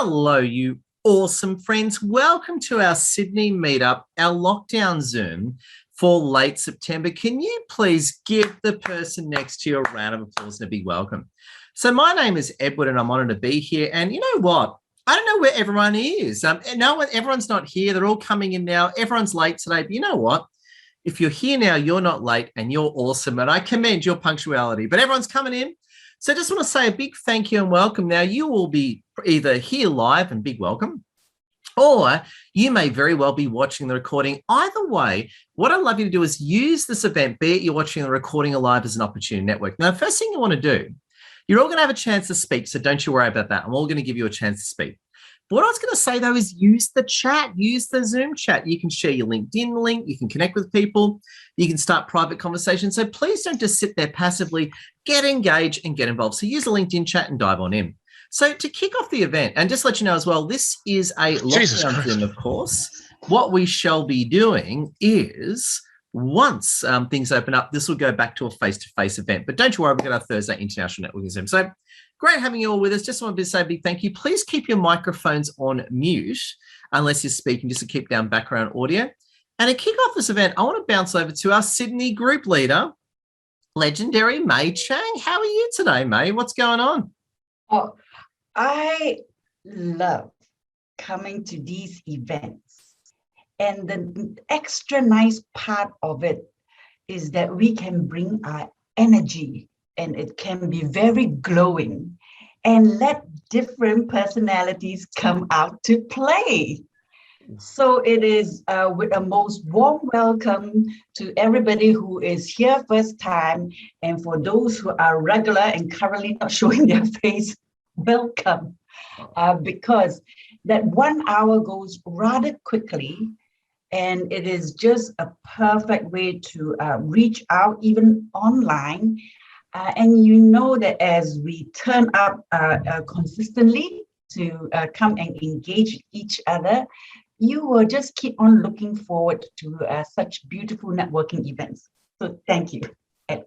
Hello, you awesome friends. Welcome to our Sydney Meetup, our lockdown Zoom for late September. Can you please give the person next to you a round of applause and a big welcome? So my name is Edward and I'm honoured to be here. And you know what? I don't know where everyone is. Everyone's not here. They're all coming in now. Everyone's late today. But you know what? If you're here now, you're not late and you're awesome. And I commend your punctuality. But everyone's coming in. So I just want to say a big thank you and welcome. Now, you will be either here live and big welcome, or you may very well be watching the recording. Either way, what I'd love you to do is use this event, be it you're watching the recording or live, as an opportunity network. Now, the first thing you want to do, you're all going to have a chance to speak, so don't you worry about that. I'm all going to give you a chance to speak. But what I was going to say, though, is use the chat, use the Zoom chat. You can share your LinkedIn link. You can connect with people. You can start private conversations. So please don't just sit there passively. Get engaged and get involved. So use the LinkedIn chat and dive on in. So to kick off the event, and just let you know as well, this is a lockdown Zoom, of course. What we shall be doing is once things open up, this will go back to a face-to-face event. But don't you worry, we've got our Thursday International Networking Zoom. So great having you all with us. Just wanted to say a big thank you. Please keep your microphones on mute unless you're speaking, just to keep down background audio. And to kick off this event, I want to bounce over to our Sydney group leader, legendary May Chang. How are you today, May? What's going on? Oh, I love coming to these events. And the extra nice part of it is that we can bring our energy, and it can be very glowing, and let different personalities come out to play. So it is with a most warm welcome to everybody who is here first time, and for those who are regular and currently not showing their face, welcome, because that 1 hour goes rather quickly, and it is just a perfect way to reach out even online. And you know that as we turn up consistently to come and engage each other, you will just keep on looking forward to such beautiful networking events. So thank you.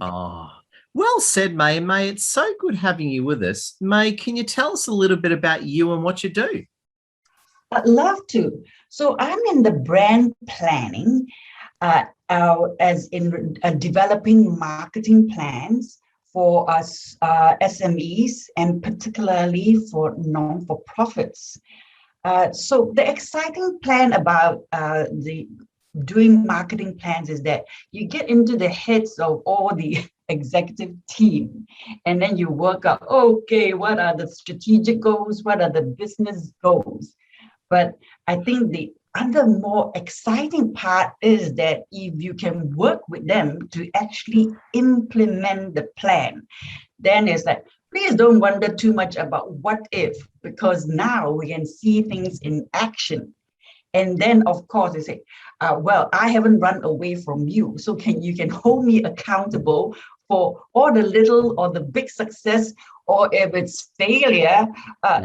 Oh, well said, May. May, it's so good having you with us. May, can you tell us a little bit about you and what you do? I'd love to. So I'm in the brand planning, as in developing marketing plans for us SMEs, and particularly for non-for-profits. So the exciting plan about the doing marketing plans is that you get into the heads of all the executive team, and then you work out, okay, what are the strategic goals? What are the business goals? But I think the other more exciting part is that if you can work with them to actually implement the plan, then it's like, please don't wonder too much about what if, because now we can see things in action. And then, of course, they say, well, I haven't run away from you, so you can hold me accountable for all the little or the big success, or if it's failure,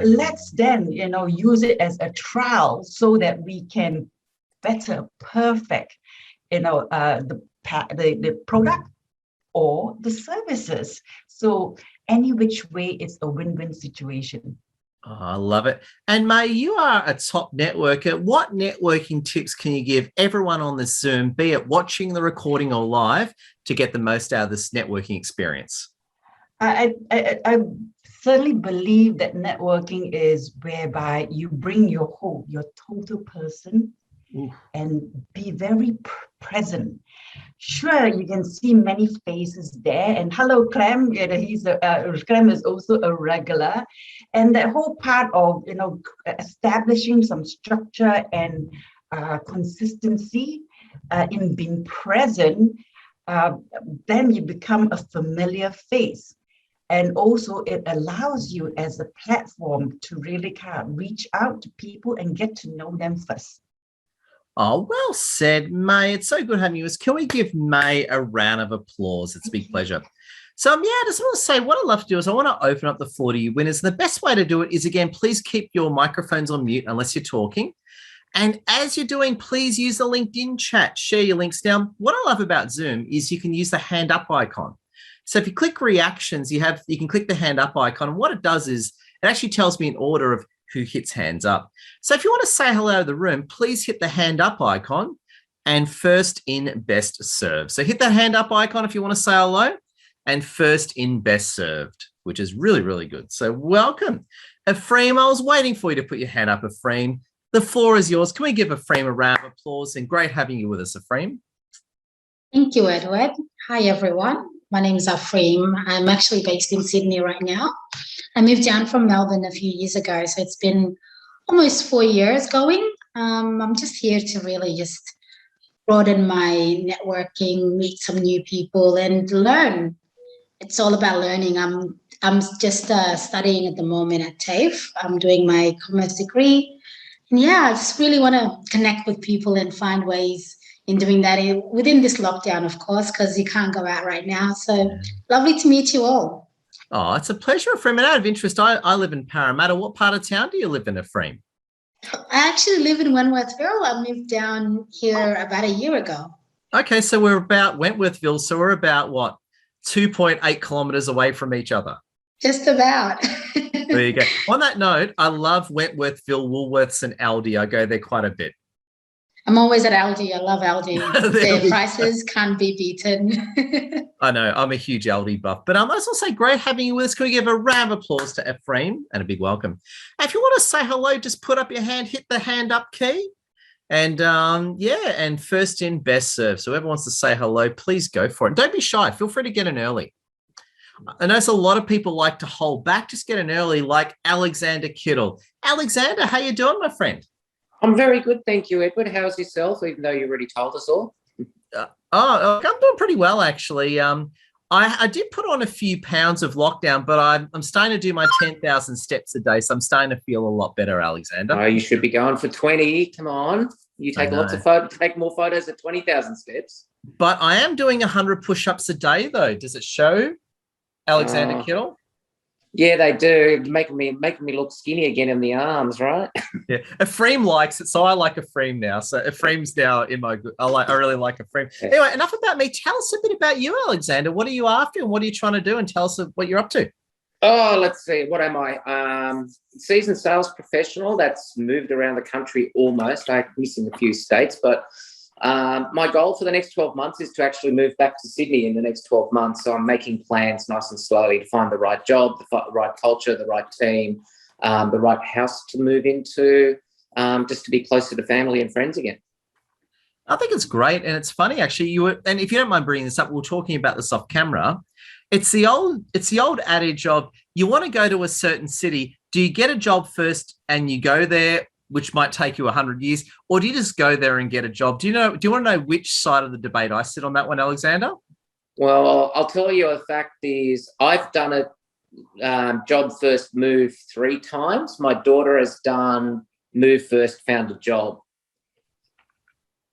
let's then, use it as a trial so that we can better perfect, the product or the services. So any which way, it's a win-win situation. Oh, I love it. And May, you are a top networker. What networking tips can you give everyone on this Zoom, be it watching the recording or live, to get the most out of this networking experience? I certainly believe that networking is whereby you bring your total person. Ooh. And be very present. Sure, you can see many faces there. And hello, Clem. Clem is also a regular. And that whole part of establishing some structure and consistency in being present, then you become a familiar face. And also it allows you as a platform to really kind of reach out to people and get to know them first. Oh, well said, May. It's so good having you. Can we give May a round of applause? It's a big pleasure. So, I just want to say what I'd love to do is I want to open up the floor to you winners. And the best way to do it is, again, please keep your microphones on mute unless you're talking. And as you're doing, please use the LinkedIn chat. Share your links. Now, what I love about Zoom is you can use the hand up icon. So if you click reactions, you can click the hand up icon. And what it does is it actually tells me in order of who hits hands up. So if you want to say hello to the room, please hit the hand up icon and first in, best served. So hit that hand up icon if you want to say hello and first in, best served, which is really, really good. So welcome. Ephraim, I was waiting for you to put your hand up, Ephraim. The floor is yours. Can we give Ephraim a round of applause? And great having you with us, Ephraim. Thank you, Edward. Hi, everyone. My name is Ephraim. I'm actually based in Sydney right now. I moved down from Melbourne a few years ago, so it's been almost 4 years going. I'm just here to really just broaden my networking, meet some new people, and learn. It's all about learning. I'm just studying at the moment at TAFE. I'm doing my commerce degree. And yeah, I just really want to connect with people and find ways in doing that within this lockdown, of course, because you can't go out right now. So lovely to meet you all. Oh, it's a pleasure, Ephraim. And out of interest, I live in Parramatta. What part of town do you live in, Ephraim? I actually live in Wentworthville. I moved down here about a year ago. Okay, so we're about Wentworthville. So we're about, what, 2.8 kilometres away from each other? Just about. There you go. On that note, I love Wentworthville, Woolworths and Aldi. I go there quite a bit. I'm always at Aldi. I love Aldi. Their prices can't be beaten. I know. I'm a huge Aldi buff. But I must also say, great having you with us. Can we give a round of applause to Ephraim and a big welcome? If you want to say hello, just put up your hand, hit the hand up key. And and first in, best served. So whoever wants to say hello, please go for it. And don't be shy. Feel free to get in early. I know a lot of people like to hold back, just get in early, like Alexander Kittle. Alexander, how you doing, my friend? I'm very good, thank you, Edward. How's yourself, even though you already told us all? I'm doing pretty well, actually. I did put on a few pounds of lockdown, but I'm starting to do my 10,000 steps a day, so I'm starting to feel a lot better, Alexander. Oh, you should be going for 20. Come on. You take lots of photos, take more photos at 20,000 steps. But I am doing 100 push-ups a day, though. Does it show, Alexander Kittle? Yeah, they do. Making me look skinny again in the arms, right? Yeah, Ephraim likes it, so I like Ephraim now. So Ephraim's now in my good. I really like Ephraim. Yeah. Anyway, enough about me. Tell us a bit about you, Alexander. What are you after, and what are you trying to do? And tell us what you're up to. Oh, let's see. What am I? Seasoned sales professional. That's moved around the country almost. I'm missing a few states, but my goal for the next 12 months is to actually move back to Sydney in the next 12 months. So I'm making plans nice and slowly to find the right job, the right culture, the right team, the right house to move into, just to be closer to family and friends again. I think it's great, and it's funny actually. And if you don't mind bringing this up, we're talking about this off camera. It's the old adage of you want to go to a certain city. Do you get a job first and you go there, which might take you 100 years, or do you just go there and get a job? Do you want to know which side of the debate I sit on that one, Alexander? Well, I'll tell you a fact is I've done a job first move 3 times. My daughter has done move first, found a job.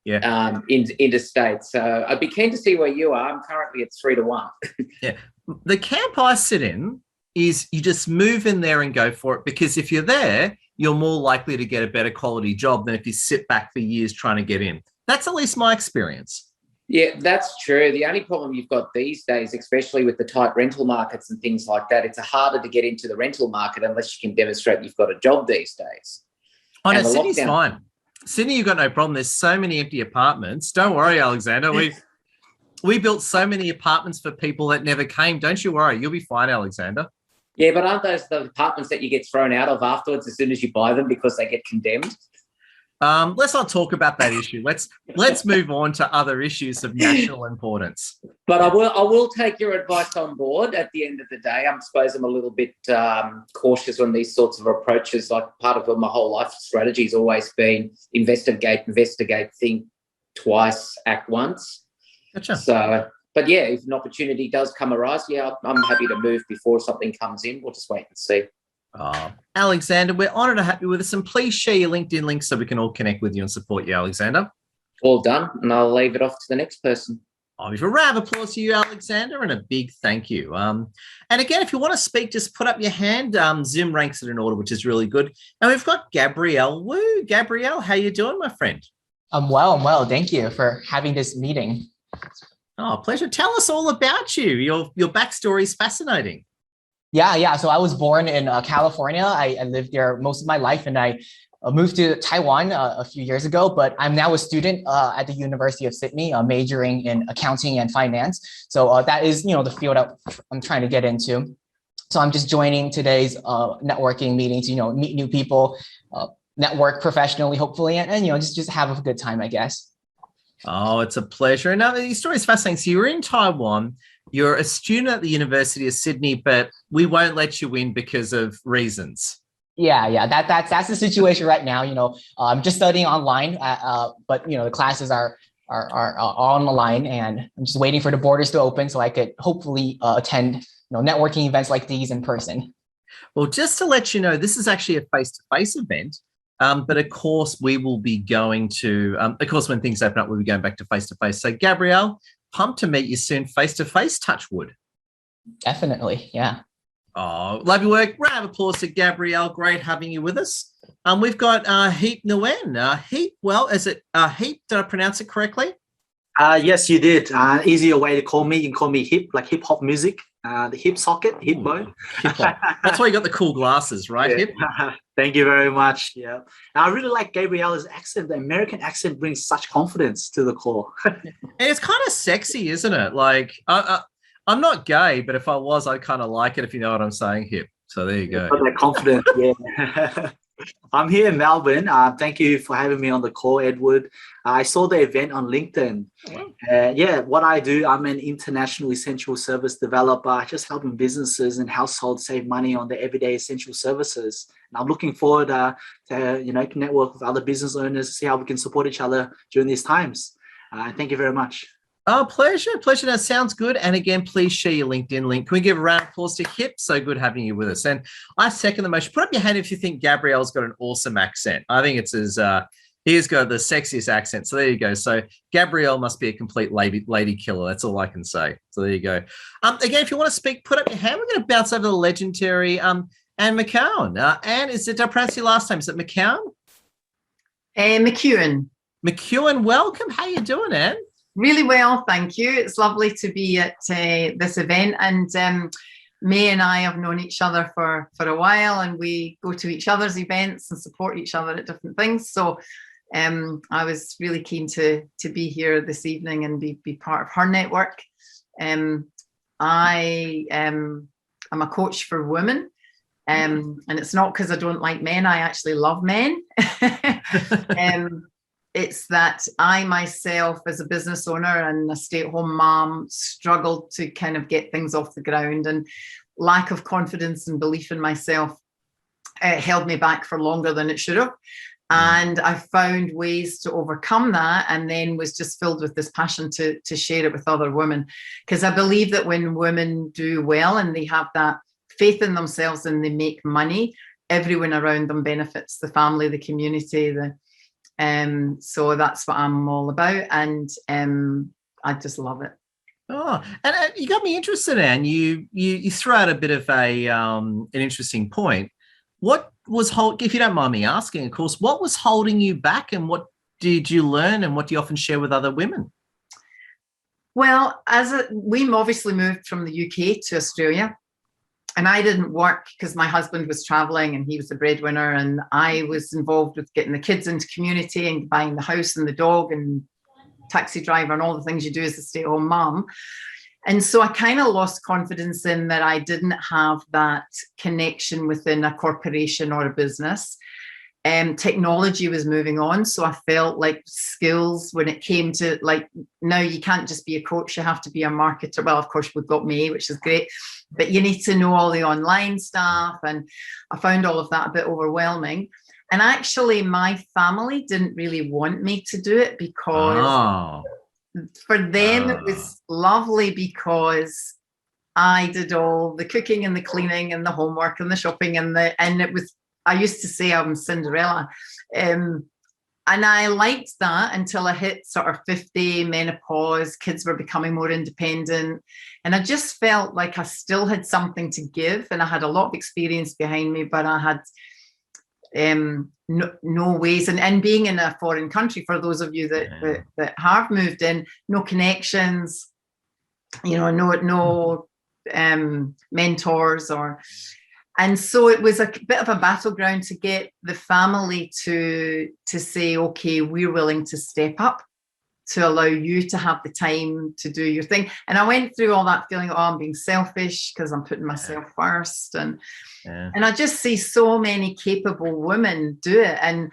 Yeah. Interstate. So I'd be keen to see where you are. I'm currently at 3-1. Yeah. The camp I sit in is you just move in there and go for it, because if you're there, you're more likely to get a better quality job than if you sit back for years trying to get in. That's at least my experience. Yeah, that's true. The only problem you've got these days, especially with the tight rental markets and things like that, it's harder to get into the rental market unless you can demonstrate you've got a job these days. Oh, no, Sydney's fine. Sydney, you've got no problem. There's so many empty apartments. Don't worry, Alexander. We built so many apartments for people that never came. Don't you worry. You'll be fine, Alexander. Yeah, but aren't those the apartments that you get thrown out of afterwards as soon as you buy them because they get condemned? Let's not talk about that issue. Let's move on to other issues of national importance. But I will take your advice on board at the end of the day. I suppose I'm a little bit cautious on these sorts of approaches. Like part of my whole life strategy has always been investigate, think twice, act once. Gotcha. So, but yeah, if an opportunity does come arise, yeah, I'm happy to move before something comes in. We'll just wait and see. Alexander, we're honoured to have you with us, and please share your LinkedIn link so we can all connect with you and support you, Alexander. All done, and I'll leave it off to the next person. I'll give a round of applause to you, Alexander, and a big thank you. And again, if you want to speak, just put up your hand. Zoom ranks it in order, which is really good. And we've got Gabrielle Wu. Gabrielle, how you doing, my friend? I'm well. Thank you for having this meeting. Oh, pleasure. Tell us all about you. Your backstory is fascinating. Yeah. So I was born in California. I lived there most of my life, and I moved to Taiwan a few years ago. But I'm now a student at the University of Sydney, majoring in accounting and finance. So that is, the field I'm trying to get into. So I'm just joining today's networking meeting to, meet new people, network professionally, hopefully, and just have a good time, I guess. Oh, it's a pleasure. And your story is fascinating. So you're in Taiwan. You're a student at the University of Sydney, but we won't let you in because of reasons. Yeah. That's the situation right now. I'm just studying online, but the classes are on the line, and I'm just waiting for the borders to open so I could hopefully attend networking events like these in person. Well, just to let you know, this is actually a face-to-face event. But of course, we will be going to, of course, when things open up, we'll be going back to face-to-face. So, Gabrielle, pumped to meet you soon face-to-face, touch wood. Definitely, yeah. Oh, love your work. Round of applause to Gabrielle. Great having you with us. We've got Heap Nguyen. Heap, well, is it Heap? Did I pronounce it correctly? Yes, you did. Easier way to call me. You can call me Hip, like hip hop music. The hip socket, hip boy. That's why you got the cool glasses, right, Yeah. Hip? Thank you very much. Yeah. I really like Gabrielle's accent. The American accent brings such confidence to the call. And it's kind of sexy, isn't it? Like, I'm not gay, but if I was, I'd kind of like it, if you know what I'm saying, Hip. So there you go. Got that confidence, yeah. I'm here in Melbourne. Thank you for having me on the call, Edward. I saw the event on LinkedIn. Yeah, what I do, I'm an international essential service developer, just helping businesses and households save money on their everyday essential services. And I'm looking forward to network with other business owners, see how we can support each other during these times. Thank you very much. Oh, pleasure. That sounds good. And again, please share your LinkedIn link. Can we give a round of applause to Hip? So good having you with us. And I second the motion. Put up your hand if you think Gabrielle's got an awesome accent. I think it's he's got the sexiest accent. So there you go. So Gabrielle must be a complete lady killer. That's all I can say. So there you go. Again, if you want to speak, put up your hand. We're going to bounce over to the legendary Anne McCown. Anne, did I pronounce your last name? Is it McCown? McEwen. McEwen, welcome. How you doing, Anne? Really well, thank you. It's lovely to be at this event, and May and I have known each other for a while, and we go to each other's events and support each other at different things. So I was really keen to be here this evening and be part of her network. I am a coach for women, and it's not because I don't like men. I actually love men. It's that I myself, as a business owner and a stay-at-home mom, struggled to kind of get things off the ground, and lack of confidence and belief in myself held me back for longer than it should have. And I found ways to overcome that, and then was just filled with this passion to share it with other women. Because I believe that when women do well and they have that faith in themselves and they make money, everyone around them benefits, the family, the community, so that's what I'm all about, and I just love it. Oh, and you got me interested, Anne. You threw out a bit of an interesting point. What was if you don't mind me asking, of course, what was holding you back, and what did you learn, and what do you often share with other women? Well, we obviously moved from the UK to Australia. And I didn't work because my husband was traveling and he was the breadwinner, and I was involved with getting the kids into community and buying the house and the dog and taxi driver and all the things you do as a stay-at-home mom. And so I kind of lost confidence in that I didn't have that connection within a corporation or a business. Technology was moving on, so I felt like skills, when it came to, like, now you can't just be a coach, you have to be a marketer. Well, of course, we've got May, which is great, but you need to know all the online stuff, and I found all of that a bit overwhelming. And actually, my family didn't really want me to do it, because for them it was lovely, because I did all the cooking and the cleaning and the homework and the shopping and it was, I used to say I'm Cinderella. And I liked that until I hit sort of 50, menopause, kids were becoming more independent. And I just felt like I still had something to give, and I had a lot of experience behind me, but I had no ways. And being in a foreign country, for those of you that have moved in, no connections, no mentors and so it was a bit of a battleground to get the family to say, okay, we're willing to step up to allow you to have the time to do your thing. And I went through all that feeling, oh, I'm being selfish because I'm putting myself first. And I just see so many capable women do it. And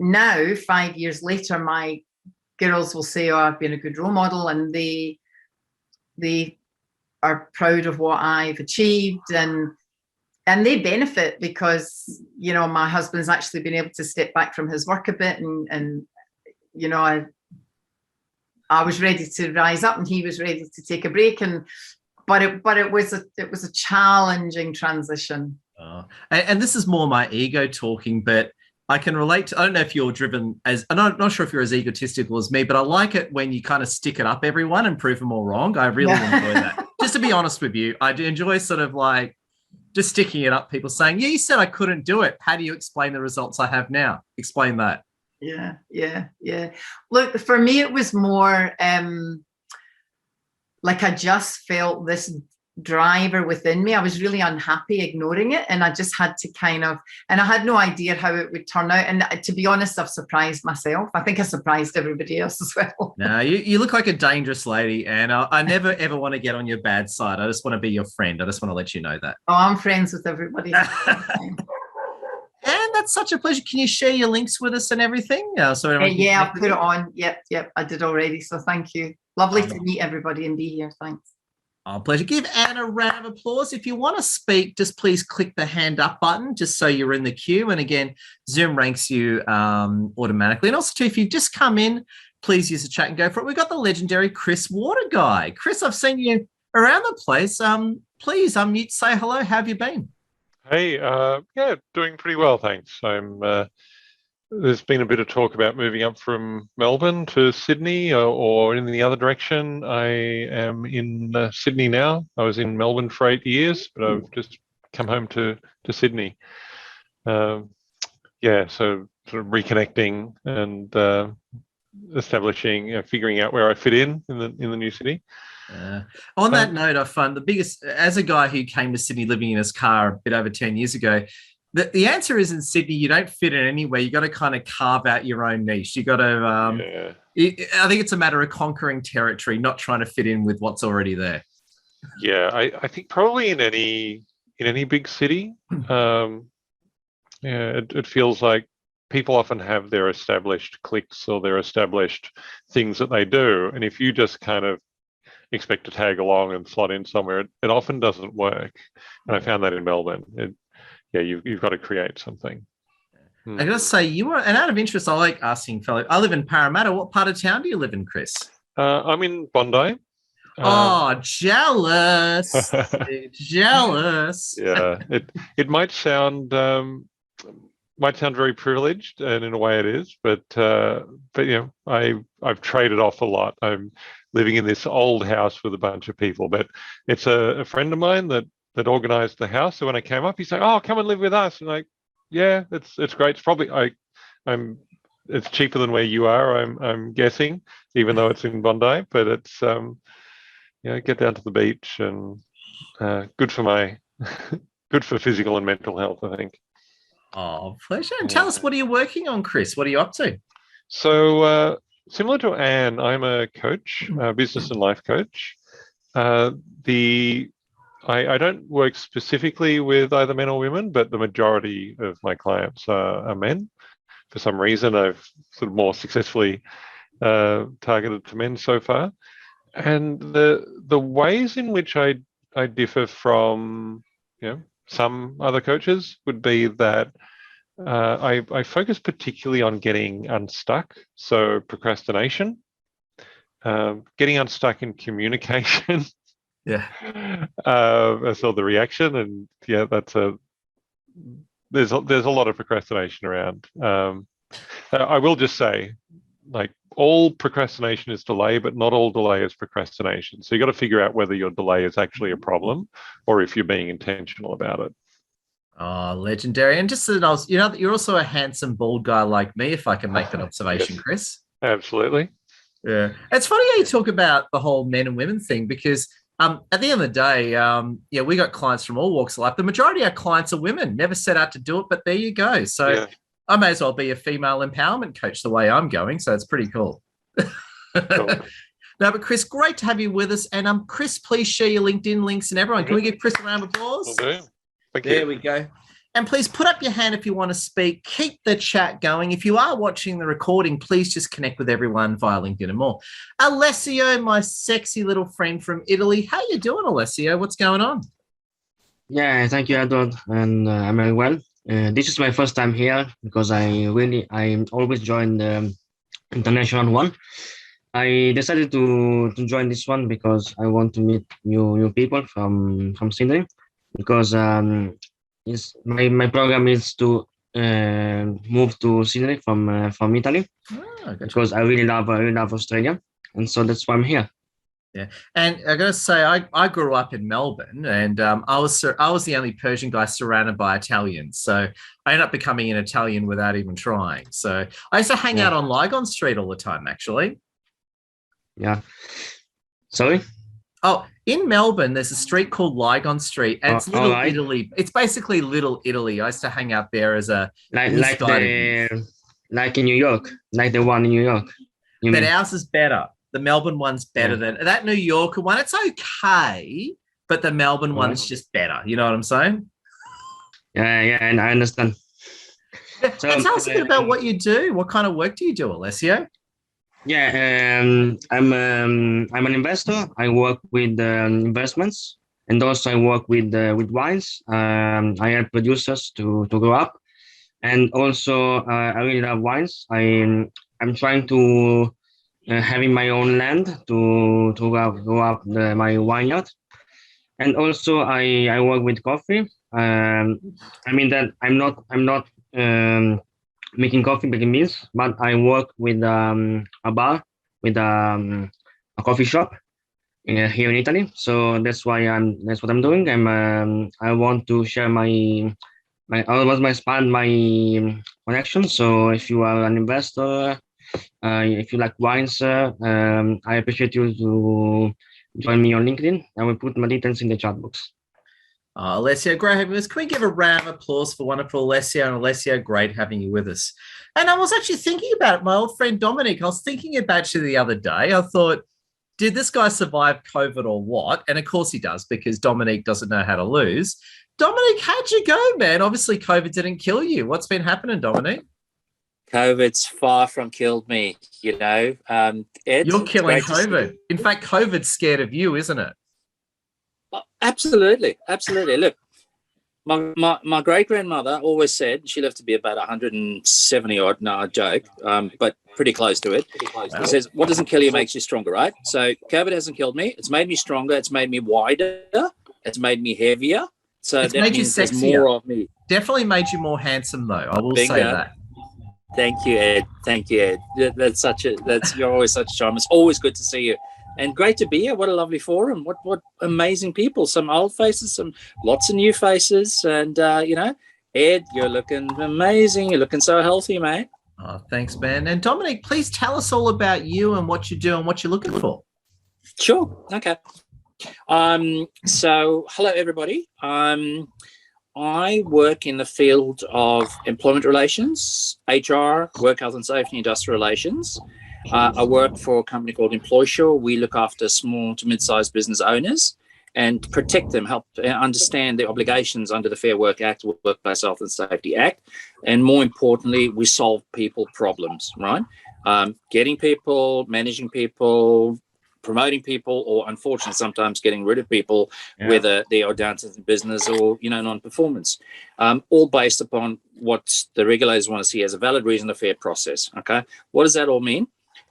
now, 5 years later, my girls will say, oh, I've been a good role model, and they are proud of what I've achieved, and they benefit because, you know, my husband's actually been able to step back from his work a bit, and you know, I was ready to rise up and he was ready to take a break, but it was a challenging transition. And this is more my ego talking, but I can relate to, I don't know if you're driven as, and I'm not sure if you're as egotistical as me, but I like it when you kind of stick it up everyone and prove them all wrong. I really enjoy that. Just to be honest with you, I do enjoy sort of like just sticking it up, people saying, yeah, you said I couldn't do it. How do you explain the results I have now? Explain that. Yeah. Look, for me, it was more like I just felt this driver within me. I was really unhappy ignoring it, and I just had to and I had no idea how it would turn out. And to be honest, I've surprised myself. I think I surprised everybody else as well. No, you look like a dangerous lady, and I never ever want to get on your bad side. I just want to be your friend. I just want to let you know that. Oh, I'm friends with everybody. And that's such a pleasure. Can you share your links with us and everything? So I'll put it on. Yep, I did already. So thank you. Lovely to meet everybody and be here. Thanks. Oh, pleasure. Give Anne a round of applause. If you want to speak, just please click the hand up button just so you're in the queue. And again, Zoom ranks you automatically. And also, too, if you've just come in, please use the chat and go for it. We've got the legendary Chris Water Guy. Chris, I've seen you around the place. Please unmute, say hello. How have you been? Hey, doing pretty well, thanks. There's been a bit of talk about moving up from Melbourne to Sydney or in the other direction. I am in Sydney now. I was in Melbourne for 8 years, but I've just come home to Sydney. So sort of reconnecting and establishing, figuring out where I fit in the new city. On that note, I find the biggest, as a guy who came to Sydney living in his car a bit over 10 years ago, the answer is in Sydney, you don't fit in anywhere. You got to kind of carve out your own niche. You got to, I think it's a matter of conquering territory, not trying to fit in with what's already there. Yeah, I think probably in any big city, it feels like people often have their established cliques or their established things that they do. And if you just kind of expect to tag along and slot in somewhere, it often doesn't work. And I found that in Melbourne. You've got to create something. I gotta say, you are, and out of interest, I like asking fellow. I live in Parramatta. What part of town do you live in, Chris? I'm in Bondi. Jealous. Jealous. Yeah, it might sound very privileged, and in a way it is, but I've traded off a lot. I'm living in this old house with a bunch of people, but it's a friend of mine that organized the house. So when I came up, he's like, "Oh, come and live with us." And like, yeah, it's great. It's probably it's cheaper than where you are, I'm guessing, even though it's in Bondi. But it's get down to the beach and good for good for physical and mental health, I think. Oh, pleasure. And tell us, what are you working on, Chris? What are you up to? So similar to Anne, I'm a coach, business and life coach. I don't work specifically with either men or women, but the majority of my clients are men. For some reason, I've sort of more successfully targeted to men so far. And the ways in which I differ from some other coaches would be that I focus particularly on getting unstuck. So procrastination, getting unstuck in communication. Yeah. I saw the reaction, and there's a lot of procrastination around. I will just say, like, all procrastination is delay, but not all delay is procrastination. So you got to figure out whether your delay is actually a problem or if you're being intentional about it. Oh, legendary. And just so that you're also a handsome bald guy like me, if I can make that observation, Yes. Chris. Absolutely. Yeah. It's funny how you talk about the whole men and women thing, because At the end of the day, yeah, we got clients from all walks of life. The majority of our clients are women, never set out to do it, but there you go. So Yeah. I may as well be a female empowerment coach the way I'm going. So it's pretty cool. Cool. No, but Chris, great to have you with us. And Chris, please share your LinkedIn links and everyone. Can we give Chris a round of applause? Will do. Thank There you. we go. And please put up your hand if you want to speak. Keep the chat going. If you are watching the recording, please just connect with everyone via LinkedIn and more. Alessio, my sexy little friend from Italy. How you doing, Alessio? What's going on? Yeah, thank you, Edward, and I'm very well. This is my first time here because I always join the international one. I decided to join this one because I want to meet new people from Sydney, because my program is to move to Sydney from Italy, because I really love Australia, and so that's why I'm here. Yeah, and I got to say, I grew up in Melbourne, and I was the only Persian guy surrounded by Italians, so I ended up becoming an Italian without even trying. So I used to hang out on Lygon Street all the time, actually. Yeah. Sorry? Oh, in Melbourne, there's a street called Lygon Street, and it's Little right. Italy. It's basically Little Italy. I used to hang out there as a Like in New York, like the one in New York. But ours is better. The Melbourne one's better than that New Yorker one. It's okay, but the Melbourne one's just better. You know what I'm saying? Yeah, and I understand. So, and tell us a bit about what you do. What kind of work do you do, Alessio? Yeah, I'm an investor. I work with investments, and also I work with wines. I help producers to grow up, and also I really love wines. I'm trying to having my own land to grow up my vineyard, and also I work with coffee. I mean that I'm not making coffee, making beans, but I work with a bar, with a coffee shop here in Italy. So that's what I'm doing. I want to share I want to expand my connection. So if you are an investor, if you like wines, I appreciate you to join me on LinkedIn. I will put my details in the chat box. Alessio, great having us. Can we give a round of applause for wonderful Alessio? And Alessio, great having you with us. And I was actually thinking about it. My old friend Dominic, I was thinking about you the other day. I thought, did this guy survive COVID or what? And of course he does, because Dominic doesn't know how to lose. Dominic, how'd you go, man? Obviously COVID didn't kill you. What's been happening, Dominic? COVID's far from killed me, you know. Ed, you're killing COVID. In fact, COVID's scared of you, isn't it? Absolutely. Look, my great grandmother always said, she lived to be about 170 odd. No, I joke, but pretty close to it. She says, what doesn't kill you makes you stronger, right? So COVID hasn't killed me. It's made me stronger. It's made me wider. It's made me heavier. So it's that made you means there's sexier. more of me. Definitely made you more handsome, though. I will say that. Thank you, Ed. You're always such a charm. It's always good to see you. And great to be here. What a lovely forum. What amazing people. Some old faces, lots of new faces. And, Ed, you're looking amazing. You're looking so healthy, mate. Oh, thanks, man. And Dominic, please tell us all about you and what you do and what you're looking for. Sure. Okay. So, hello, everybody. I work in the field of employment relations, HR, work health and safety, industrial relations. I work for a company called EmploySure. We look after small to mid-sized business owners and protect them, help understand their obligations under the Fair Work Act, Workplace Health and Safety Act. And more importantly, we solve people problems, right? Getting people, managing people, promoting people, or unfortunately sometimes getting rid of people, whether they are down to the business or non-performance, all based upon what the regulators want to see as a valid reason, a fair process. Okay, what does that all mean?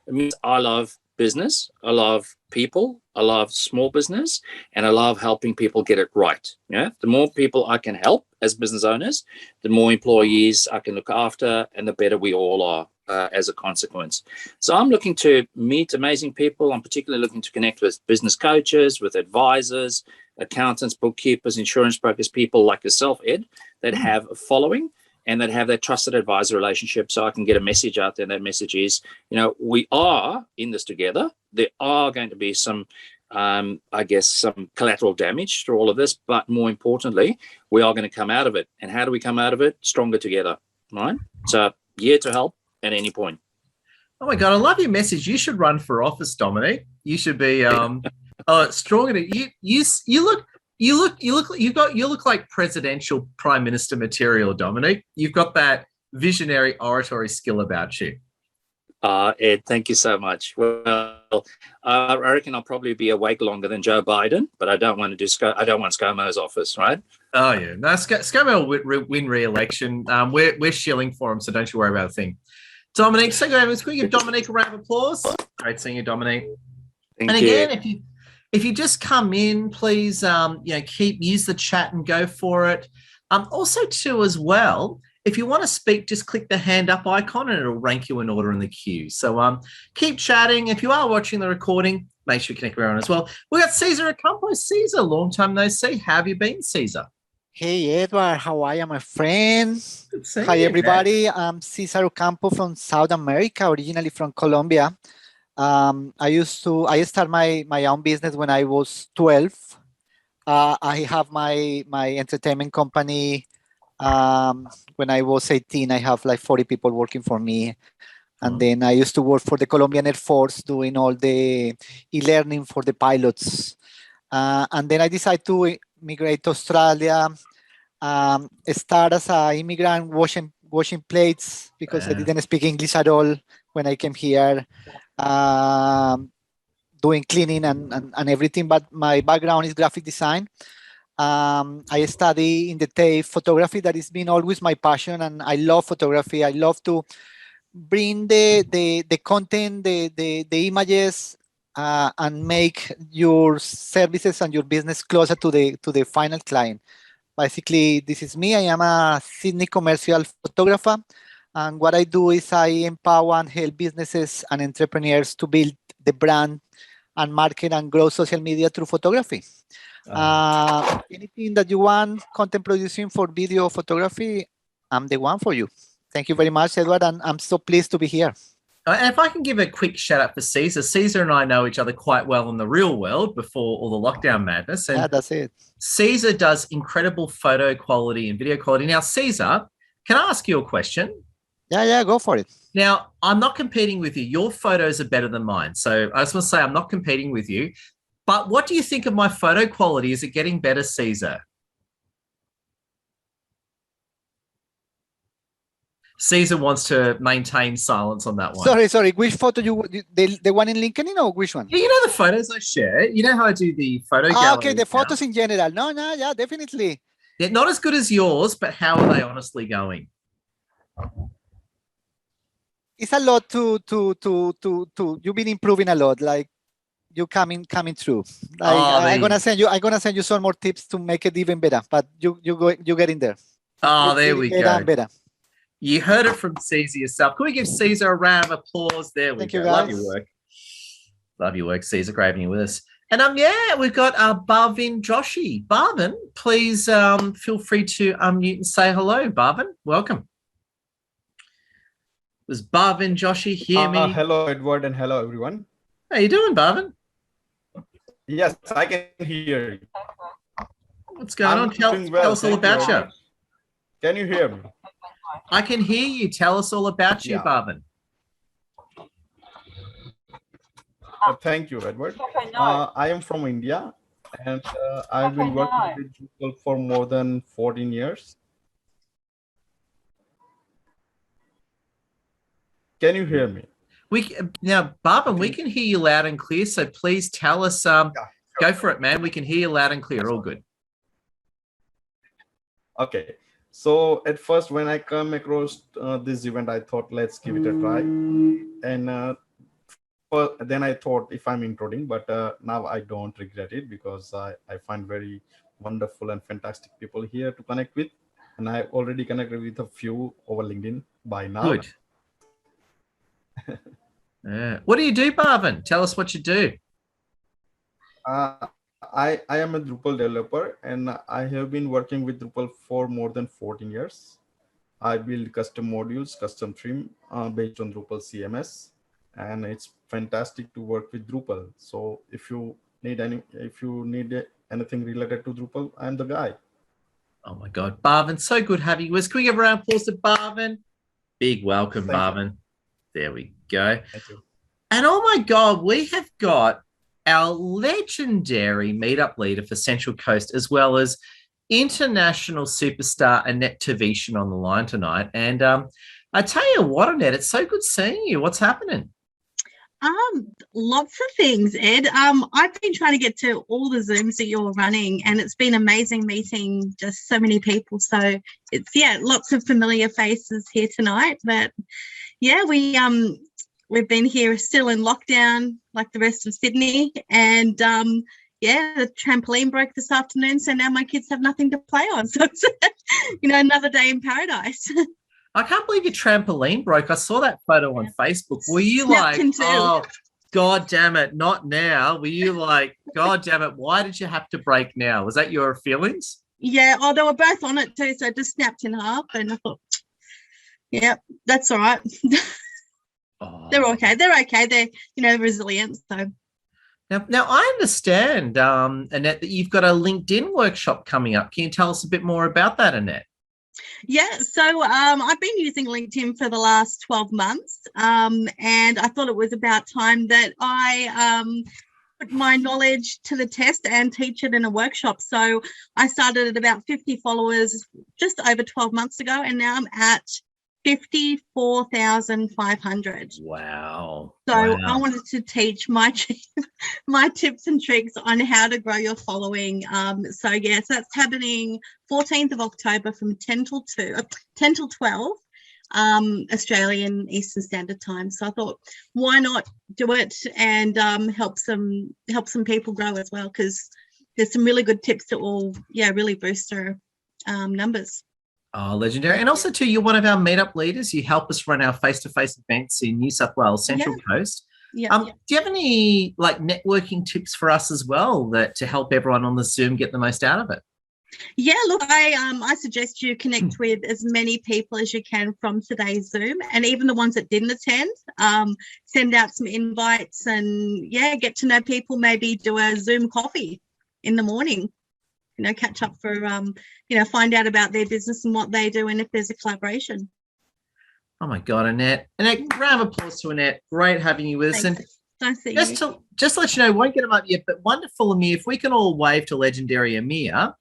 It means I love business, I love people, I love small business, and I love helping people get it right. Yeah, the more people I can help as business owners, the more employees I can look after, and the better we all are as a consequence. So I'm looking to meet amazing people. I'm particularly looking to connect with business coaches, with advisors, accountants, bookkeepers, insurance brokers, people like yourself, Ed, that have a following and that have that trusted advisor relationship, so I can get a message out there. And that message is, we are in this together. There are going to be some I guess, some collateral damage through all of this. But more importantly, we are going to come out of it. And how do we come out of it? Stronger together, right? So here to help at any point. Oh my God, I love your message. You should run for office, Dominic. You should be stronger. You look like presidential prime minister material, Dominic. You've got that visionary oratory skill about you. Ed, thank you so much. Well, I reckon I'll probably be awake longer than Joe Biden, but I don't want ScoMo's office, right? Oh yeah, no, ScoMo will win re-election. We're shilling for him, so don't you worry about a thing. Dominic, so can we give Dominic a round of applause? Great seeing you, Dominic. Thank and you. Again, if you just come in, please, use the chat and go for it. Also, too, as well, if you want to speak, just click the hand up icon and it'll rank you in order in the queue. So keep chatting. If you are watching the recording, make sure you connect with everyone as well. We got Cesar Ocampo. Cesar, long time no see. How have you been, Cesar? Hey Edward, how are you, my friend? Hi everybody. I'm Cesar Ocampo from South America, originally from Colombia. I started my own business when I was 12. I have my entertainment company. When I was 18, I have like 40 people working for me. And then I used to work for the Colombian Air Force doing all the e-learning for the pilots. And then I decided to migrate to Australia, start as an immigrant washing plates because I didn't speak English at all when I came here, doing cleaning and everything. But my background is graphic design. I study in the TAFE photography. That has been always my passion, and I love photography. I love to bring the content, the images, and make your services and your business closer to the final client. Basically, this is me. I am a Sydney commercial photographer, and what I do is I empower and help businesses and entrepreneurs to build the brand and market and grow social media through photography. Anything that you want, content producing for video photography, I'm the one for you. Thank you very much, Edward, and I'm so pleased to be here. And if I can give a quick shout out for Cesar. Cesar and I know each other quite well in the real world before all the lockdown madness. And yeah, that's it. Cesar does incredible photo quality and video quality. Now, Cesar, can I ask you a question? Yeah, go for it. Now, I'm not competing with you. Your photos are better than mine. So I just want to say I'm not competing with you. But what do you think of my photo quality? Is it getting better, Cesar? Cesar wants to maintain silence on that one. Sorry. Which photo the one in LinkedIn or which one? Yeah, you know the photos I share? You know how I do the photo gallery? Okay, the photos in general. No, yeah, definitely. Yeah, not as good as yours, but how are they honestly going? It's a lot to you've been improving a lot. Like you coming through. I'm gonna send you some more tips to make it even better. But you get in there. Oh, there we go. Better. You heard it from Cesar yourself. Can we give Cesar a round of applause? There we go. Love your work. Love your work, Cesar. Great having you with us. And we've got Bhavin Joshi. Bhavin, please feel free to unmute and say hello. Bhavin, welcome. Does Bhavin Joshi hear me? Hello, Edward, and hello, everyone. How you doing, Bhavin? Yes, I can hear you. What's going on? Tell us all about you. Can you hear me? I can hear you. Tell us all about you, Bhavin. Thank you, Edward. I am from India, and I've been working with Drupal for more than 14 years. Can you hear me? Now, Bhavin, we can hear you loud and clear, so please tell us. Go for it, man. We can hear you loud and clear. All good. Okay. So at first, when I come across this event, I thought, let's give it a try. And then I thought if I'm intruding, but now I don't regret it because I find very wonderful and fantastic people here to connect with. And I already connected with a few over LinkedIn by now. Good. What do you do, Bhavin? Tell us what you do. I am a Drupal developer, and I have been working with Drupal for more than 14 years. I build custom modules, custom theme based on Drupal CMS, and it's fantastic to work with Drupal. So if you if you need anything related to Drupal, I'm the guy. Oh my God, Barvin, so good having you with us. Can we give a round of applause to Barvin? Big welcome, Thank you. Barvin. There we go. Thank you. And oh my God, we have got our legendary meetup leader for Central Coast, as well as international superstar Annette Tavishan on the line tonight. And I tell you what, Annette, it's so good seeing you. What's happening? Lots of things, Ed. I've been trying to get to all the Zooms that you're running, and it's been amazing meeting just so many people. So it's lots of familiar faces here tonight. But yeah, we've been here still in lockdown like the rest of Sydney, and the trampoline broke this afternoon, so now my kids have nothing to play on. So it's another day in paradise. I can't believe your trampoline broke. I saw that photo on Facebook. Were you Snapped like, in two. oh, God damn it, not now? Were you like, God damn it, why did you have to break now? Was that your feelings? Yeah, they were both on it too, so it just snapped in half, and I thought, yeah, that's all right. Oh. They're okay. They're resilient. So Now I understand, Annette, that you've got a LinkedIn workshop coming up. Can you tell us a bit more about that, Annette? yeah, so I've been using LinkedIn for the last 12 months, and I thought it was about time that I put my knowledge to the test and teach it in a workshop. So I started at about 50 followers just over 12 months ago, and now I'm at 54,500. Wow. So wow. I wanted to teach my tips and tricks on how to grow your following. So that's happening 14th of October from 10 till 12 Australian Eastern Standard Time. So I thought, why not do it and help some people grow as well, because there's some really good tips that will really boost our numbers. Oh, legendary. And also, too, you're one of our meetup leaders. You help us run our face-to-face events in New South Wales, Central Coast. Yeah. Do you have any networking tips for us as well to help everyone on the Zoom get the most out of it? Yeah, look, I suggest you connect with as many people as you can from today's Zoom, and even the ones that didn't attend, send out some invites and get to know people, maybe do a Zoom coffee in the morning. Catch up for, find out about their business and what they do and if there's a collaboration. Oh, my God, Annette. Annette, round of applause to Annette. Great having you with us. And nice to just to let you know, won't get them up yet, but wonderful Amir, if we can all wave to legendary Amir.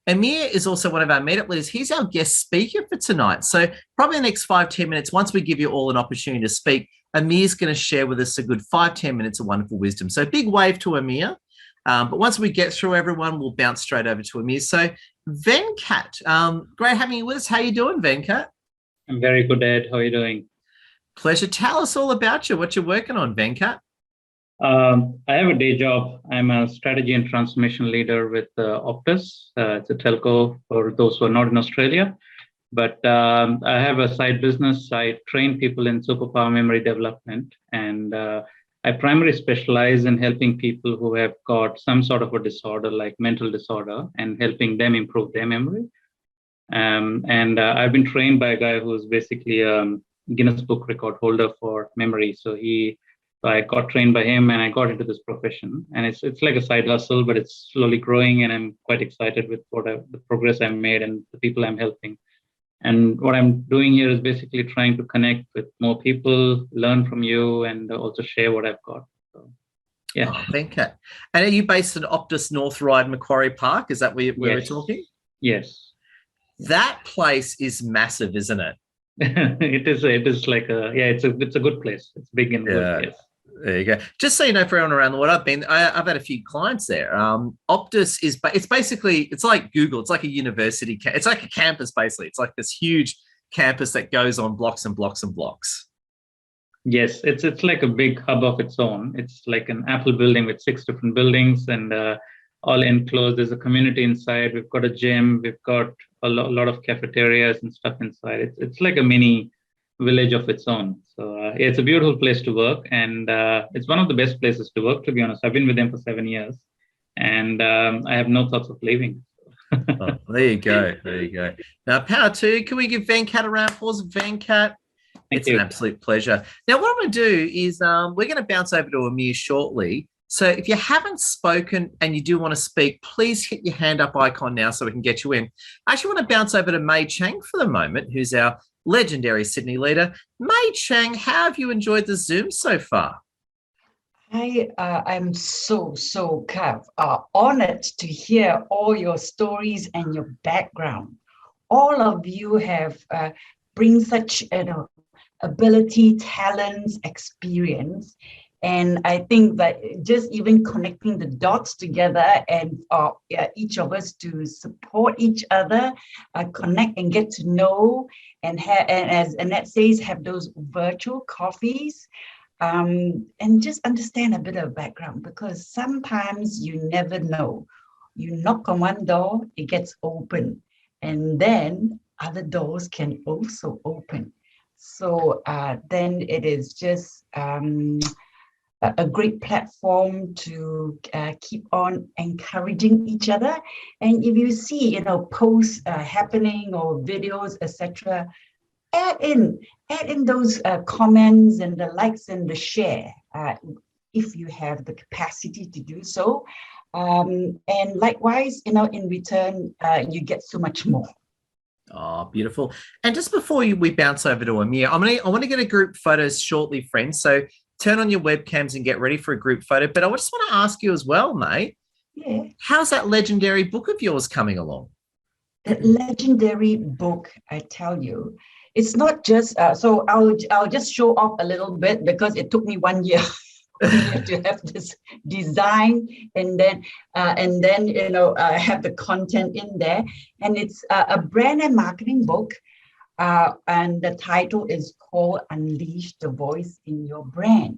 Amir is also one of our meetup leaders. He's our guest speaker for tonight. So probably the next 5-10 minutes, once we give you all an opportunity to speak, Amir's going to share with us a good 5-10 minutes of wonderful wisdom. So big wave to Amir. But once we get through everyone, we'll bounce straight over to Amir. So Venkat, great having you with us. How you doing, Venkat? I'm very good, Ed. How are you doing? Pleasure. Tell us all about you, what you're working on, Venkat. I have a day job. I'm a strategy and transformation leader with Optus. It's a telco for those who are not in Australia. But I have a side business. I train people in superpower memory development, and I primarily specialize in helping people who have got some sort of a disorder, like mental disorder, and helping them improve their memory. I've been trained by a guy who's basically a Guinness Book record holder for memory. So I got trained by him, and I got into this profession. And it's like a side hustle, but it's slowly growing, and I'm quite excited with the progress I've made and the people I'm helping. And what I'm doing here is basically trying to connect with more people, learn from you, and also share what I've got. So, yeah. Oh, Venkat. And are you based at Optus North Ryde, Macquarie Park? Is that where we're talking? Yes. That place is massive, isn't it? It is like it's a good place. It's big and good. Yes. There you go. Just so you know, for everyone around the world, I've had a few clients there. Optus it's like Google. It's like a university. It's like a campus, basically. It's like this huge campus that goes on blocks and blocks and blocks. Yes, it's like a big hub of its own. It's like an Apple building with 6 different buildings and all enclosed. There's a community inside. We've got a gym. We've got a lot of cafeterias and stuff inside. It's like a mini village of its own. So it's a beautiful place to work, and it's one of the best places to work, to be honest. I've been with them for 7 years, and I have no thoughts of leaving. Oh, there you go. There you go. Now, power to, can we give Venkat a round of applause? Venkat, it's an absolute pleasure. Now, what I'm going to do is we're going to bounce over to Amir shortly, So if you haven't spoken and you do want to speak, please hit your hand up icon now so we can get you in. I actually want to bounce over to Mei Chang for the moment, who's our legendary Sydney leader. Mei Chang, how have you enjoyed the Zoom so far? I'm so honored to hear all your stories and your background. All of you have bring such ability, talents, experience. And I think that just even connecting the dots together and each of us to support each other, connect and get to know, and as Annette says, have those virtual coffees, and just understand a bit of background, because sometimes you never know. You knock on one door, it gets open, and then other doors can also open. So then it is just a great platform to keep on encouraging each other. And if you see, posts happening or videos, etc., add in those comments and the likes and the share if you have the capacity to do so. And likewise, in return, you get so much more. Oh, beautiful. And just before we bounce over to Amir, I want to get a group photos shortly, friends. So turn on your webcams and get ready for a group photo. But I just want to ask you as well, mate. Yeah. How's that legendary book of yours coming along? That legendary book, I tell you, it's not just, so I'll just show off a little bit, because it took me 1 year to have this design, and then have the content in there. And it's a brand and marketing book. And the title is called Unleash the Voice in Your Brand.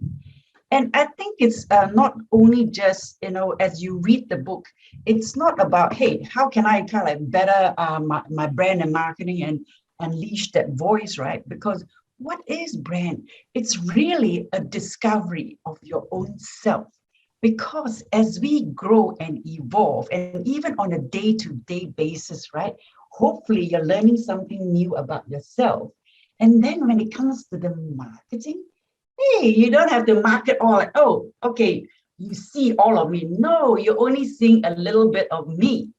And I think it's not only just, as you read the book, it's not about, hey, how can I kind of better my brand and marketing and unleash that voice, right? Because what is brand? It's really a discovery of your own self. Because as we grow and evolve, and even on a day-to-day basis, right? Hopefully you're learning something new about yourself. And then when it comes to the marketing, hey, you don't have to market all like, oh, okay, you see all of me. No, you're only seeing a little bit of me.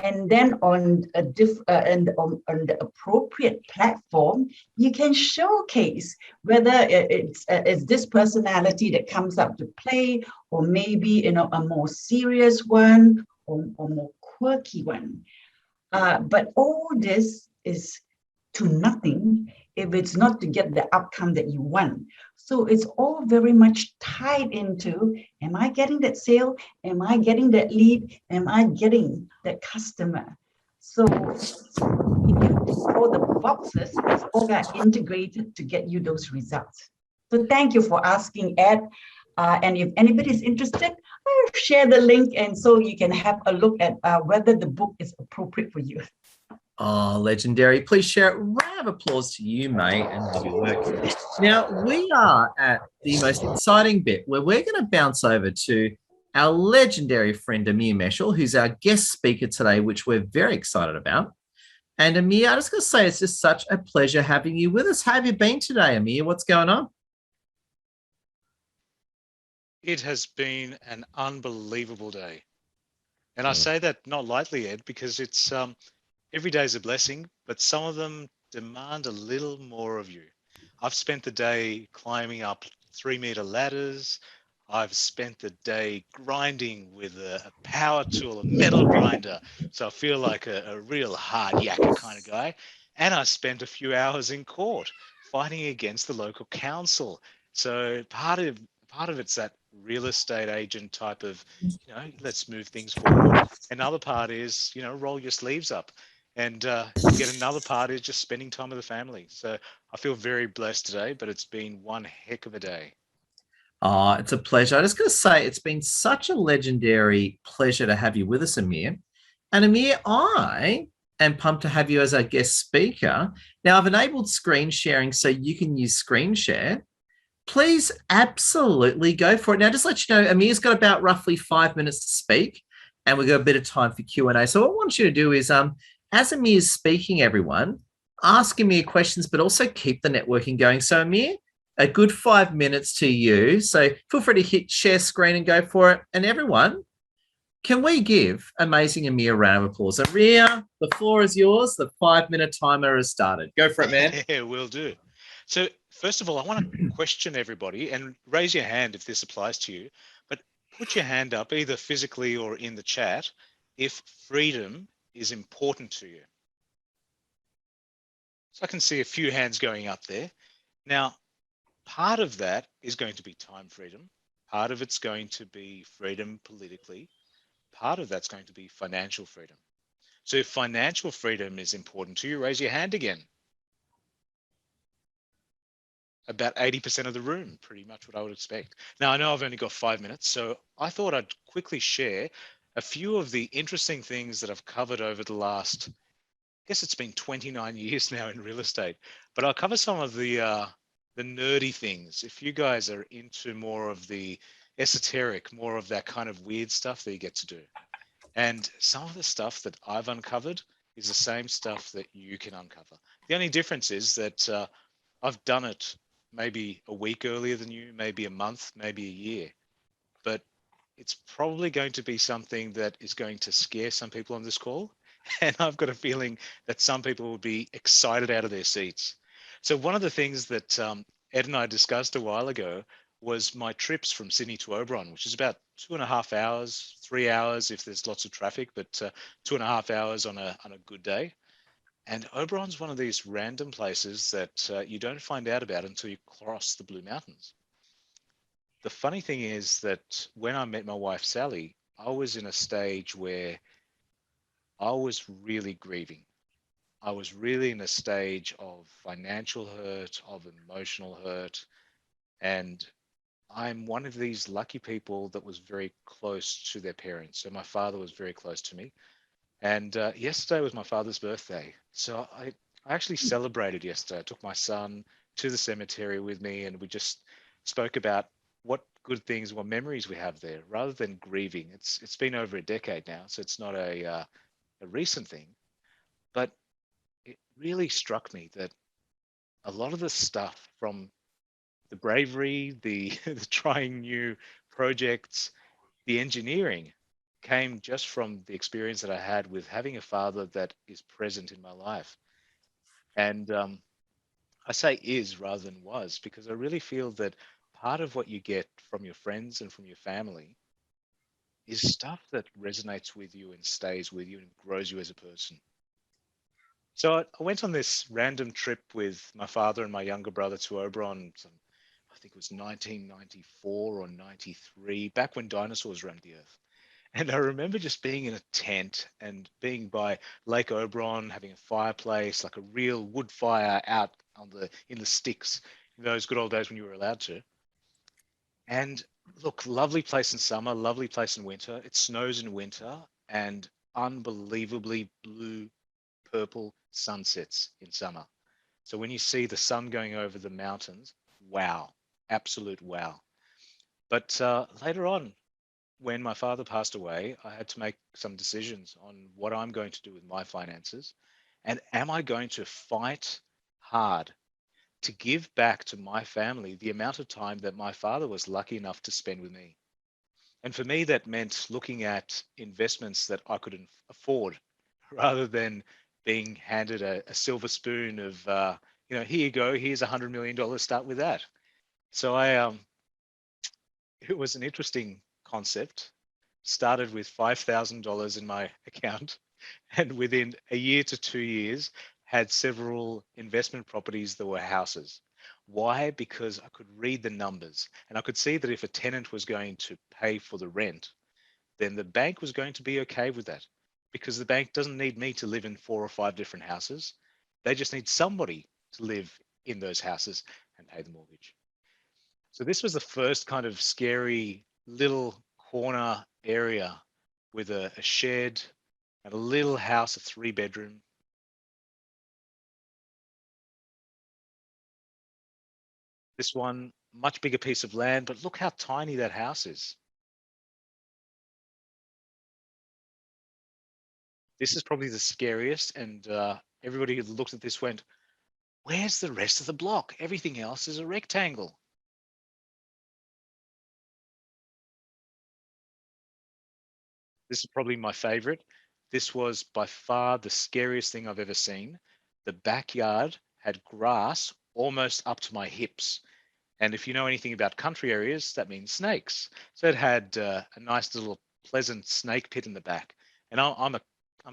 And then on on the appropriate platform, you can showcase whether it's this personality that comes up to play, or maybe a more serious one, or more quirky one. But all this is to nothing if it's not to get the outcome that you want. So it's all very much tied into, am I getting that sale? Am I getting that lead? Am I getting that customer? So if you tick all the boxes, it's all got integrated to get you those results. So thank you for asking, Ed. And if anybody's interested, I'll share the link, and so you can have a look at whether the book is appropriate for you. Oh, legendary. Please share it. Round of applause to you, mate, and love your work. Now, we are at the most exciting bit where we're going to bounce over to our legendary friend, Amir Meshal, who's our guest speaker today, which we're very excited about. And Amir, I'm just going to say it's just such a pleasure having you with us. How have you been today, Amir? What's going on? It has been an unbelievable day. And I say that not lightly, Ed, because it's every day is a blessing, but some of them demand a little more of you. I've spent the day climbing up 3-meter ladders. I've spent the day grinding with a power tool, a metal grinder. So I feel like a real hard yakka kind of guy. And I spent a few hours in court fighting against the local council. So part of it's that real estate agent type of, let's move things forward. Another part is, roll your sleeves up. And yet another part is just spending time with the family. So I feel very blessed today, but it's been one heck of a day. Oh, it's a pleasure. I just got to say, it's been such a legendary pleasure to have you with us, Amir. And Amir, I am pumped to have you as our guest speaker. Now, I've enabled screen sharing so you can use screen share. Please absolutely go for it. Now, just let you know, Amir's got about roughly 5 minutes to speak, and we've got a bit of time for Q&A. So what I want you to do is, as Amir's speaking, everyone, ask Amir questions, but also keep the networking going. So Amir, a good 5 minutes to you. So feel free to hit share screen and go for it. And everyone, can we give Amazing Amir a round of applause? Amir, the floor is yours. The 5-minute timer has started. Go for it, man. Yeah, will do. So first of all, I want to question everybody and raise your hand if this applies to you, but put your hand up either physically or in the chat if freedom is important to you. So I can see a few hands going up there. Now, part of that is going to be time freedom. Part of it's going to be freedom politically. Part of that's going to be financial freedom. So if financial freedom is important to you, raise your hand again. About 80% of the room, pretty much what I would expect. Now, I know I've only got 5 minutes, so I thought I'd quickly share a few of the interesting things that I've covered over the last, I guess it's been 29 years now in real estate, but I'll cover some of the nerdy things. If you guys are into more of the esoteric, more of that kind of weird stuff that you get to do. And some of the stuff that I've uncovered is the same stuff that you can uncover. The only difference is that I've done it maybe a week earlier than you, maybe a month, maybe a year, but it's probably going to be something that is going to scare some people on this call. And I've got a feeling that some people will be excited out of their seats. So one of the things that Ed and I discussed a while ago was my trips from Sydney to Oberon, which is about 2.5 hours, 3 hours if there's lots of traffic, but 2.5 hours on a good day. And Oberon's one of these random places that you don't find out about until you cross the Blue Mountains. The funny thing is that when I met my wife, Sally, I was in a stage where I was really grieving. I was really in a stage of financial hurt, of emotional hurt. And I'm one of these lucky people that was very close to their parents. So my father was very close to me. And yesterday was my father's birthday. So I actually celebrated yesterday. I took my son to the cemetery with me and we just spoke about what good things, what memories we have there rather than grieving. It's been over a decade now, so it's not a recent thing. But it really struck me that a lot of the stuff from the bravery, the, the trying new projects, the engineering came just from the experience that I had with having a father that is present in my life. And I say is rather than was, because I really feel that part of what you get from your friends and from your family is stuff that resonates with you and stays with you and grows you as a person. So I went on this random trip with my father and my younger brother to Oberon. I think it was 1994 or 93, back when dinosaurs roamed the earth. And I remember just being in a tent and being by Lake Oberon, having a fireplace, like a real wood fire out on in the sticks, in those good old days when you were allowed to. And look, lovely place in summer, lovely place in winter. It snows in winter and unbelievably blue, purple sunsets in summer. So when you see the sun going over the mountains, wow, absolute wow. But later on, when my father passed away, I had to make some decisions on what I'm going to do with my finances. And am I going to fight hard to give back to my family the amount of time that my father was lucky enough to spend with me? And for me, that meant looking at investments that I could afford rather than being handed a silver spoon of, here you go, here's $100 million, start with that. So it was an interesting concept. Started with $5,000 in my account, and within a year to 2 years, had several investment properties that were houses. Why? Because I could read the numbers and I could see that if a tenant was going to pay for the rent, then the bank was going to be okay with that, because the bank doesn't need me to live in 4 or 5 different houses. They just need somebody to live in those houses and pay the mortgage. So this was the first kind of scary little corner area with a shed and a little house, a 3-bedroom. This one, much bigger piece of land, but look how tiny that house is. This is probably the scariest, and everybody who looked at this went, Where's the rest of the block? Everything else is a rectangle. This is probably my favorite. This was by far the scariest thing I've ever seen. The backyard had grass almost up to my hips. And if you know anything about country areas, that means snakes. So it had a nice little pleasant snake pit in the back. And I'm a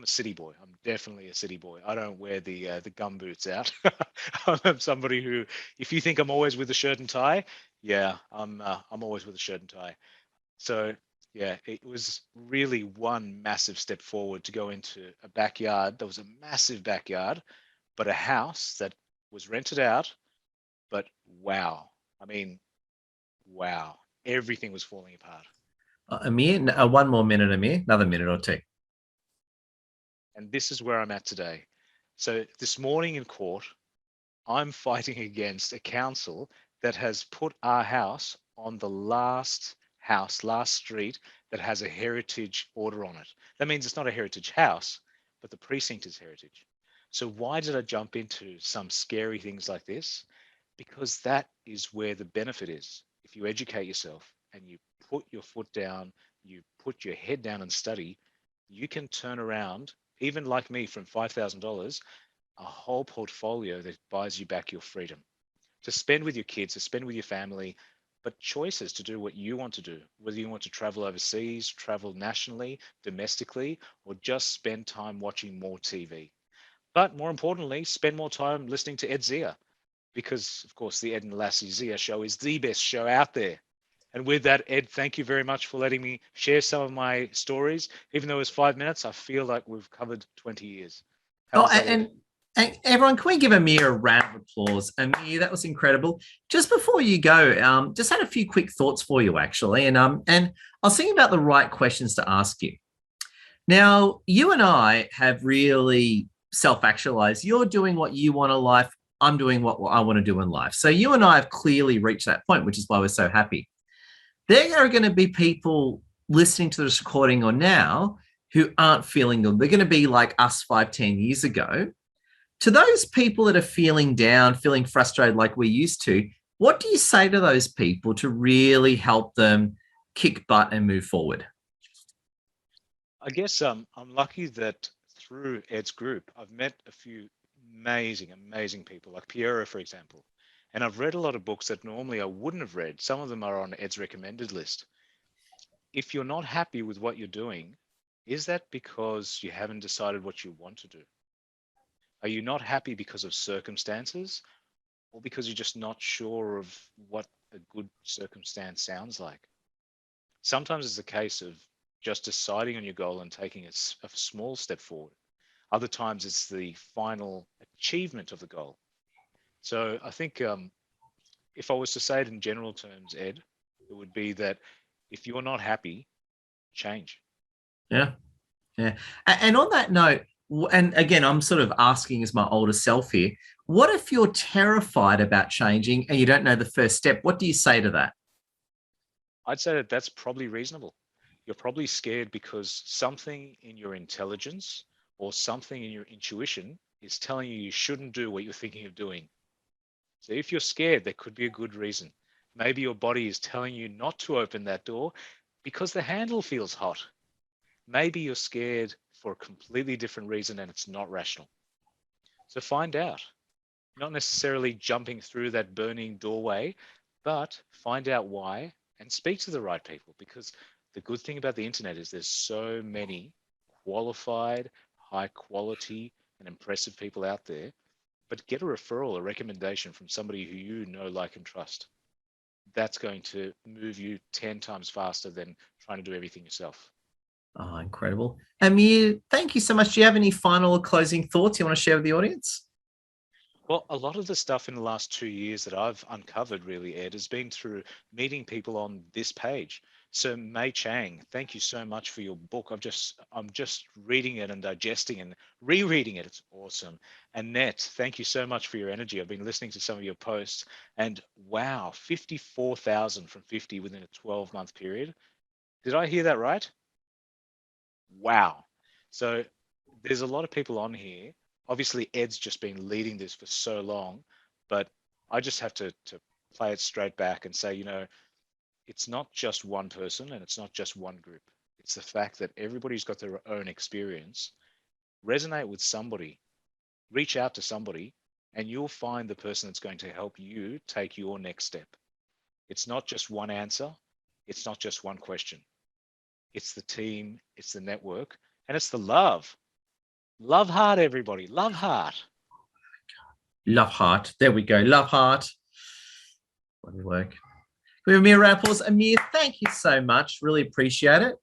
city boy. I'm definitely a city boy. I don't wear the gum boots out. I'm somebody who, if you think I'm always with a shirt and tie, yeah, I'm always with a shirt and tie. So yeah, it was really one massive step forward to go into a backyard. There was a massive backyard, but a house that was rented out. But wow, I mean, wow, everything was falling apart. Amir, one more minute, Amir, another minute or two. And this is where I'm at today. So this morning in court, I'm fighting against a council that has put our house on the last street that has a heritage order on it. That means it's not a heritage house, but the precinct is heritage. So why did I jump into some scary things like this? Because that is where the benefit is. If you educate yourself and you put your foot down, you put your head down and study, you can turn around, even like me, from $5,000, a whole portfolio that buys you back your freedom to spend with your kids, to spend with your family, but choices to do what you want to do, whether you want to travel overseas, travel nationally, domestically, or just spend time watching more TV. But more importantly, spend more time listening to Ed Zia, because of course the Ed and Lassie Zia show is the best show out there. And with that, Ed, thank you very much for letting me share some of my stories. Even though it was 5 minutes, I feel like we've covered 20 years. Oh, and everyone, can we give Amir a round of applause? Amir, that was incredible. Just before you go, just had a few quick thoughts for you, actually. And I was thinking about the right questions to ask you. Now, you and I have really self-actualized. You're doing what you want in life. I'm doing what I want to do in life. So you and I have clearly reached that point, which is why we're so happy. There are going to be people listening to this recording or now who aren't feeling good. They're going to be like us 5-10 years ago. To those people that are feeling down, feeling frustrated like we used to, what do you say to those people to really help them kick butt and move forward? I guess I'm lucky that through Ed's group, I've met a few amazing people, like Piero, for example. And I've read a lot of books that normally I wouldn't have read. Some of them are on Ed's recommended list. If you're not happy with what you're doing, is that because you haven't decided what you want to do? Are you not happy because of circumstances, or because you're just not sure of what a good circumstance sounds like? Sometimes it's a case of just deciding on your goal and taking a small step forward. Other times it's the final achievement of the goal. So I think if I was to say it in general terms, Ed, it would be that if you're not happy, change. Yeah. And on that note, and again, I'm sort of asking as my older self here, what if you're terrified about changing and you don't know the first step? What do you say to that? I'd say that that's probably reasonable. You're probably scared because something in your intelligence or something in your intuition is telling you shouldn't do what you're thinking of doing. So if you're scared, there could be a good reason. Maybe your body is telling you not to open that door because the handle feels hot. Maybe you're scared for a completely different reason and it's not rational. So find out. Not necessarily jumping through that burning doorway, but find out why and speak to the right people, because the good thing about the internet is there's so many qualified, high quality and impressive people out there. But get a referral, a recommendation from somebody who you know, like, and trust. That's going to move you 10 times faster than trying to do everything yourself. Oh, incredible. Amir, thank you so much. Do you have any final or closing thoughts you want to share with the audience? Well, a lot of the stuff in the last 2 years that I've uncovered, really, Ed, has been through meeting people on this page. So Mei Chang, thank you so much for your book. I'm just reading it and digesting and rereading it. It's awesome. Annette, thank you so much for your energy. I've been listening to some of your posts, and wow, 54,000 from 50 within a 12-month period. Did I hear that right? Wow. So there's a lot of people on here Obviously, Ed's just been leading this for so long, but I just have to play it straight back and say, it's not just one person and it's not just one group. It's the fact that everybody's got their own experience. Resonate with somebody, reach out to somebody, and you'll find the person that's going to help you take your next step. It's not just one answer. It's not just one question. It's the team, it's the network, and it's the love. Love heart, everybody. Love heart. Love heart. There we go. Love heart. Bloody work. We have Amir round of applause. Amir, thank you so much. Really appreciate it.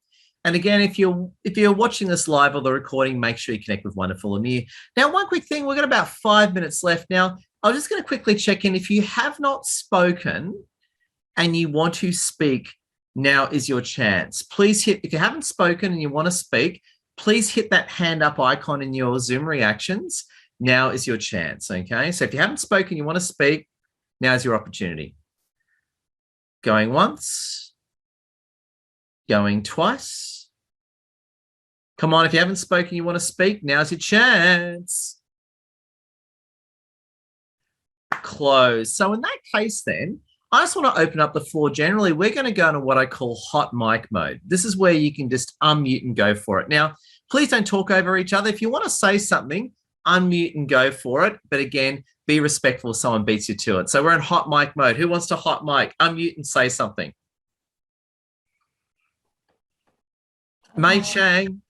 And again, if you're watching this live or the recording, make sure you connect with wonderful Amir. Now, one quick thing, we've got about 5 minutes left. Now, I'm just going to quickly check in. If you have not spoken and you want to speak, now is your chance. Please hit, if you haven't spoken and you want to speak, please hit that hand up icon in your Zoom reactions. Now is your chance, okay? So if you haven't spoken, you want to speak, now's your opportunity. Going once, going twice. Come on, if you haven't spoken, you want to speak, now's your chance. Close. So in that case then, I just want to open up the floor generally. We're going to go into what I call hot mic mode. This is where you can just unmute and go for it. Now, please don't talk over each other. If you want to say something, unmute and go for it. But again, be respectful if someone beats you to it. So we're in hot mic mode. Who wants to hot mic? Unmute and say something. Mei Chang.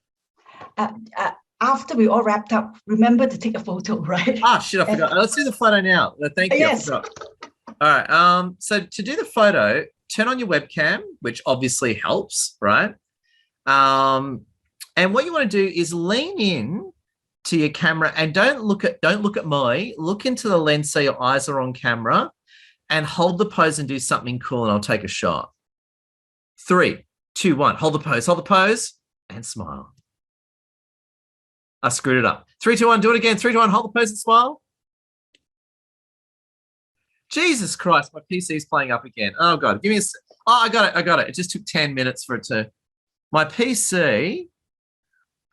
After we all wrapped up, remember to take a photo, right? Ah, shit, I forgot. Let's do the photo now. Thank you. Yes. All right. So to do the photo, turn on your webcam, which obviously helps, right? And what you want to do is lean in to your camera and don't look at me. Look into the lens so your eyes are on camera, and hold the pose and do something cool, and I'll take a shot. 3, 2, 1. Hold the pose, and smile. I screwed it up. 3, 2, 1. Do it again. 3, 2, 1. Hold the pose and smile. Jesus Christ, my PC is playing up again. Oh God, give me a. Oh, I got it. It just took 10 minutes for it to. My PC.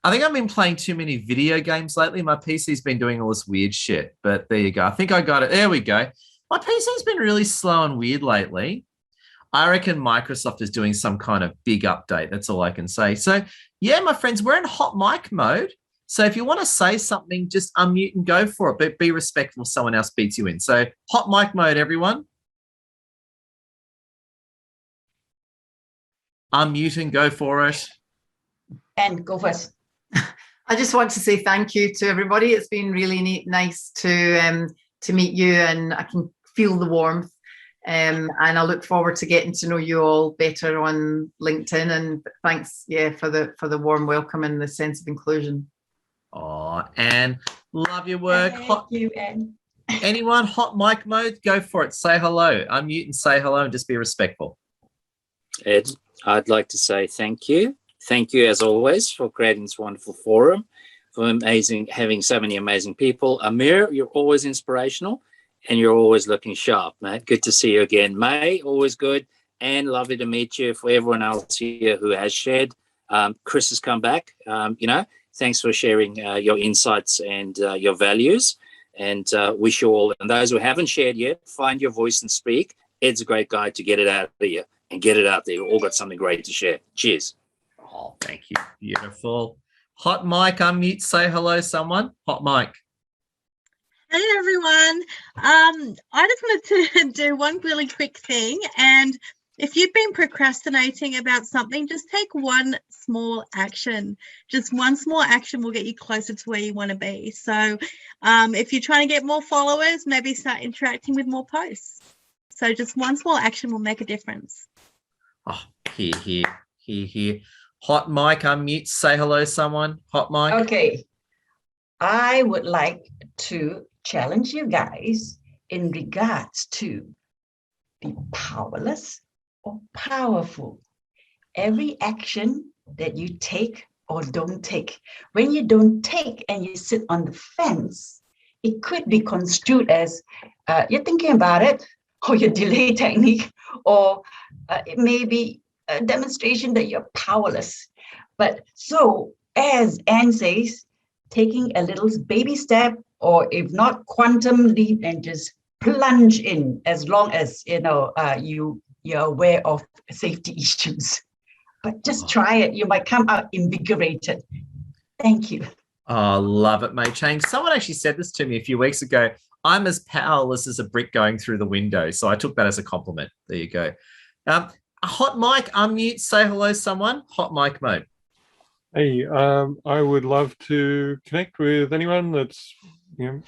I think I've been playing too many video games lately. My PC's been doing all this weird shit, but there you go. I think I got it. There we go. My PC's been really slow and weird lately. I reckon Microsoft is doing some kind of big update. That's all I can say. So yeah, my friends, we're in hot mic mode. So if you want to say something, just unmute and go for it, but be respectful if someone else beats you in. So hot mic mode, everyone. Unmute and go for it. And go first. I just want to say thank you to everybody. It's been really nice to meet you, and I can feel the warmth. And I look forward to getting to know you all better on LinkedIn. And thanks, for the warm welcome and the sense of inclusion. Oh, Anne, love your work. Thank you, Anne. Anyone, hot mic mode, go for it. Say hello. Unmute and say hello and just be respectful. Ed, I'd like to say thank you. Thank you, as always, for creating this wonderful forum, for having so many amazing people. Amir, you're always inspirational and you're always looking sharp, mate. Good to see you again. May, always good. And lovely to meet you. For everyone else here who has shared, Chris has come back. Thanks for sharing your insights and your values. And wish you all, and those who haven't shared yet, find your voice and speak. Ed's a great guy to get it out of you and get it out there. We've all got something great to share. Cheers. Oh, thank you. Beautiful. Hot mic, unmute, say hello, someone. Hot mic. Hey, everyone. I just wanted to do one really quick thing. And if you've been procrastinating about something, just take one small action. Just one small action will get you closer to where you want to be. So if you're trying to get more followers, maybe start interacting with more posts. So just one small action will make a difference. Oh, here. Hot mic, unmute, say hello, someone. Hot mic. Okay. I would like to challenge you guys in regards to be powerless or powerful. Every action that you take or don't take, when you don't take and you sit on the fence, it could be construed as you're thinking about it, or your delay technique, or it may be a demonstration that you're powerless. But so, as Anne says, taking a little baby step, or if not, quantum leap, and just plunge in, as long as you're aware of safety issues. But just try it. You might come out invigorated. Thank you. Oh, love it, Mei Chang. Someone actually said this to me a few weeks ago. I'm as powerless as a brick going through the window. So I took that as a compliment. There you go. Hot mic, unmute, say hello, someone. Hot mic mode. Hey, I would love to connect with anyone that's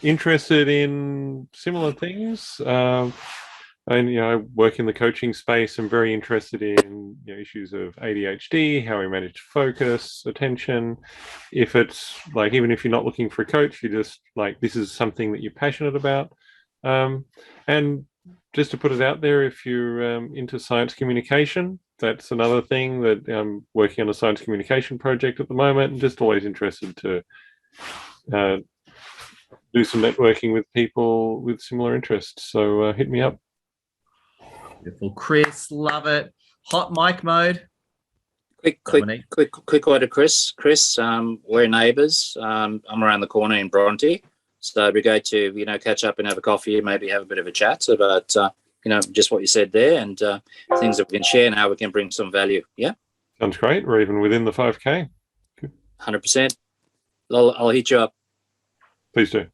interested in similar things. And I work in the coaching space. I'm very interested in issues of ADHD, how we manage focus, attention. If it's like, even if you're not looking for a coach, you're just like, this is something that you're passionate about. And just to put it out there, if you're into science communication, that's another thing that I'm working on a science communication project at the moment, and just always interested to do some networking with people with similar interests. So hit me up. Beautiful. Chris, love it. Hot mic mode. Quick word to Chris. Chris, we're neighbours. I'm around the corner in Bronte, so we go to catch up and have a coffee, maybe have a bit of a chat about just what you said there, and things that we can share and how we can bring some value. Yeah, sounds great. We're even within the 5K. 100%. I'll hit you up. Please do.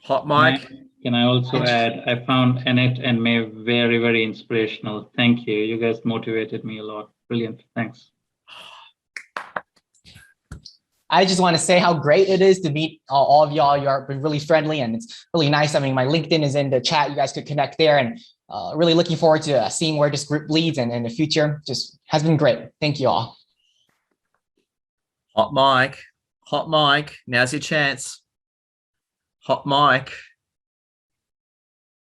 Hot mic. Can I also add, I found Annette and May very, very inspirational. Thank you. You guys motivated me a lot. Brilliant. Thanks. I just want to say how great it is to meet all of y'all. You're really friendly and it's really nice. I mean, my LinkedIn is in the chat. You guys could connect there, and really looking forward to seeing where this group leads and in the future. Just has been great. Thank you all. Hot mic. Hot mic. Now's your chance. Hot mic.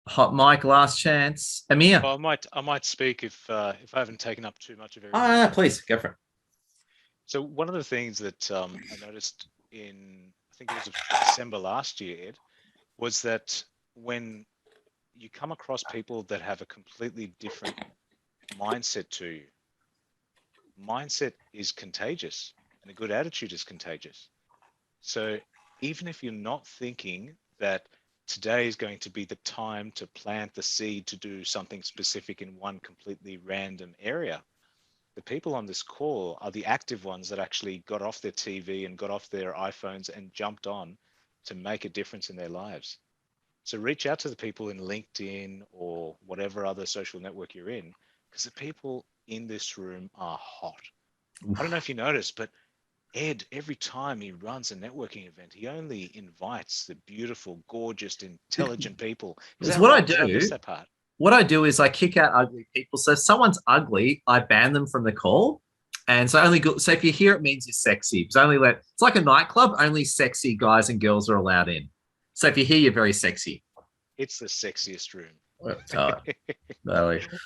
Hot mic, last chance. Amir. Well, I might speak if I haven't taken up too much of everything. Please go for it. So one of the things that I noticed in, I think it was December last year, Ed, was that when you come across people that have a completely different mindset to you, mindset is contagious and a good attitude is contagious. So even if you're not thinking that today is going to be the time to plant the seed to do something specific in one completely random area, the people on this call are the active ones that actually got off their TV and got off their iPhones and jumped on to make a difference in their lives. So reach out to the people in LinkedIn or whatever other social network you're in, because the people in this room are hot. I don't know if you noticed, but Ed, every time he runs a networking event, he only invites the beautiful, gorgeous, intelligent people. That's what I do. I miss that part. What I do is I kick out ugly people. So if someone's ugly, I ban them from the call. And so so if you're here, it means you're sexy. It's like a nightclub, only sexy guys and girls are allowed in. So if you're here, you're very sexy. It's the sexiest room.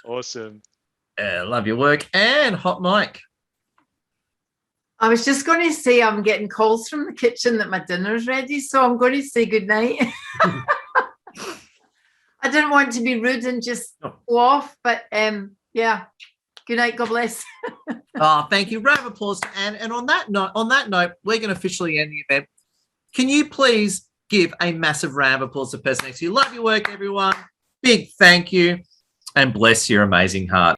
Awesome. Love your work. And hot mic. I was just going to say I'm getting calls from the kitchen that my dinner's ready, so I'm going to say good night. I didn't want to be rude and just go off, but yeah, good night. God bless. Thank you. Round of applause. And on that note, we're going to officially end the event. Can you please give a massive round of applause to the person next to you? Love your work, everyone. Big thank you, and bless your amazing heart.